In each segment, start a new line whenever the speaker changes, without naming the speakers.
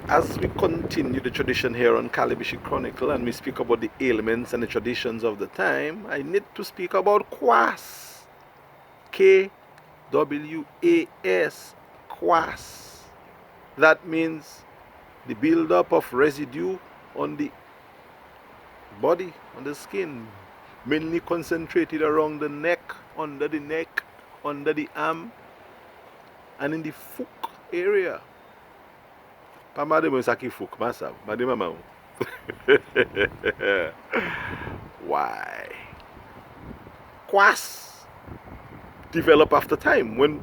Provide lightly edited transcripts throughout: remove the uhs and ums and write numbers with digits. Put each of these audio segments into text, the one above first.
As we continue the tradition here on Calibishie Chronicle and we speak about the ailments and the traditions of the time, I need to speak about KWAS. KWAS. KWAS. That means the buildup of residue on the body, on the skin, mainly concentrated around the neck, under the arm, and in the foot area. Pamade mo saki fook masa, made mama. Why? KWAS develop after time when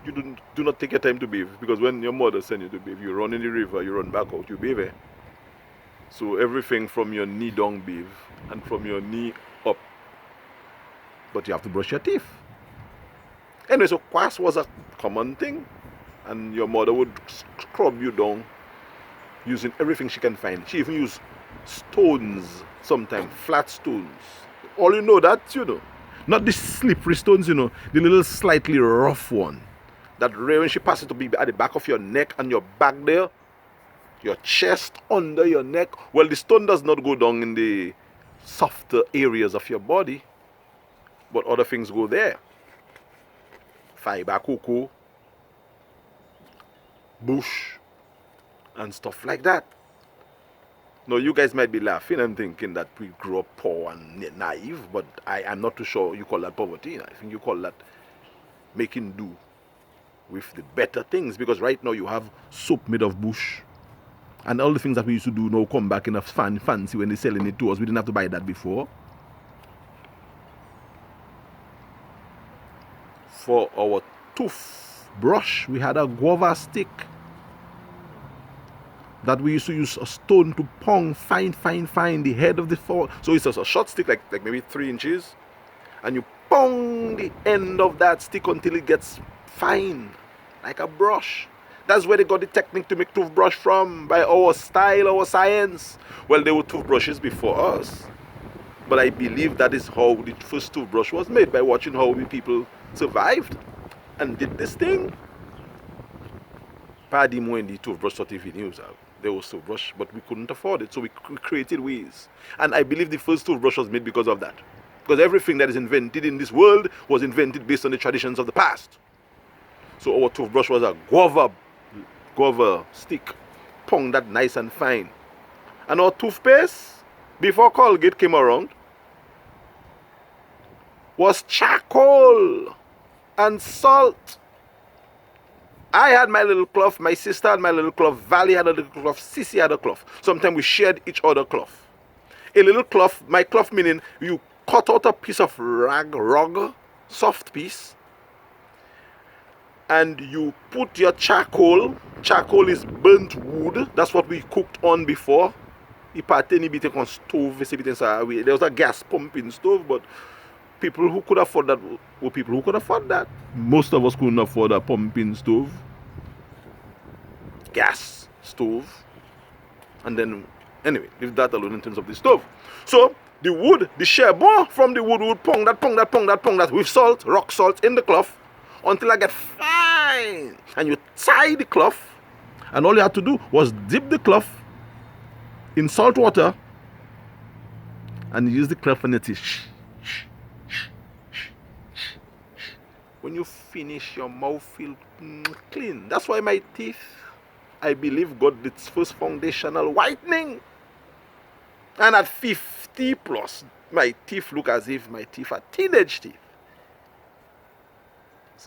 you do not take your time to bathe, because when your mother send you to bathe, you run in the river, you run back out, you bathe. So everything from your knee down bathe and from your knee up. But you have to brush your teeth. Anyway, so KWAS was a common thing, and your mother would scrub you down using everything she can find. She even used stones sometimes, flat stones. All you know that, not the slippery stones, the little slightly rough one. That when she passes it to be at the back of your neck and your back there, your chest, under your neck. Well, the stone does not go down in the softer areas of your body, but other things go there. Fiber, cocoa, bush, and stuff like that. Now, you guys might be laughing and thinking that we grew up poor and naive, but I am not too sure you call that poverty. I think you call that making do with the better things, because right now you have soap made of bush, and all the things that we used to do now come back in a fancy when they're selling it to us. We didn't have to buy that before. For our toothbrush, we had a guava stick that we used to use a stone to pong fine the head of the fall. So it's a short stick, like maybe 3 inches, and you pong the end of that stick until it gets fine, like a brush. That's where they got the technique to make toothbrush from, by our style, our science. Well, there were toothbrushes before us, but I believe that is how the first toothbrush was made, by watching how we people survived and did this thing. Paddy mo in the toothbrush sort of videos. There was toothbrush, but we couldn't afford it, so we created ways. And I believe the first toothbrush was made because of that. Because everything that is invented in this world was invented based on the traditions of the past. So our toothbrush was a guava stick, pong that nice and fine. And our toothpaste, before Colgate came around, was charcoal and salt. I had my little cloth, my sister had my little cloth, Valley had a little cloth, Sissy had a cloth. Sometimes we shared each other cloth. A little cloth, my cloth meaning you cut out a piece of rug, soft piece, and you put your charcoal. Charcoal is burnt wood. That's what we cooked on before. On stove. There was a gas pumping stove, but people who could afford that were people who could afford that. Most of us couldn't afford a pumping stove, gas stove, and then anyway, leave that alone in terms of the stove. So the wood, the charbon from the wood would pong that with salt, rock salt in the cloth until I get fine. And you tie the cloth, and all you had to do was dip the cloth in salt water and use the cloth on your teeth. When you finish, your mouth feels clean. That's why my teeth, I believe, got its first foundational whitening. And at 50 plus, my teeth look as if my teeth are teenage teeth.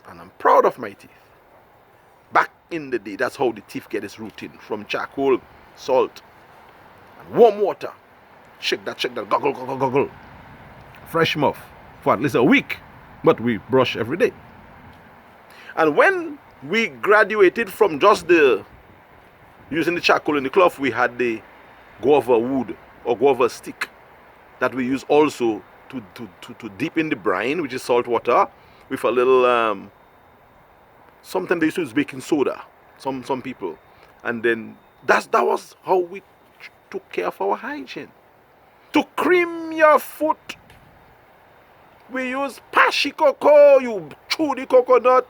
And I'm proud of my teeth. Back in the day, that's how the teeth get its routine. From charcoal, salt, and warm water. Shake that, goggle. Fresh mouth for at least a week. But we brush every day. And when we graduated from just using the charcoal in the cloth, we had the guava wood or guava stick that we use also to dip in the brine, which is salt water, with a little sometimes they used to use baking soda, some people. And then that was how we took care of our hygiene. To cream your foot, we use pashi cocoa. You chew the coconut,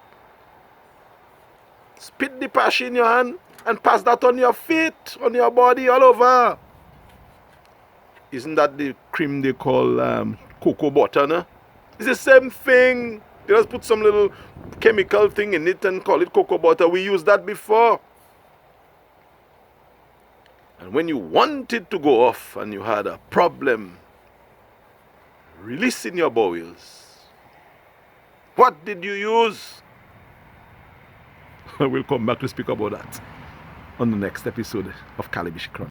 spit the pashi in your hand, and pass that on your feet, on your body, all over. Isn't that the cream they call cocoa butter, no? It's the same thing. They just put some little chemical thing in it and call it cocoa butter. We used that before. And when you wanted to go off and you had a problem releasing your bowels, what did you use? We'll come back to speak about that on the next episode of Calibishie Chronicle.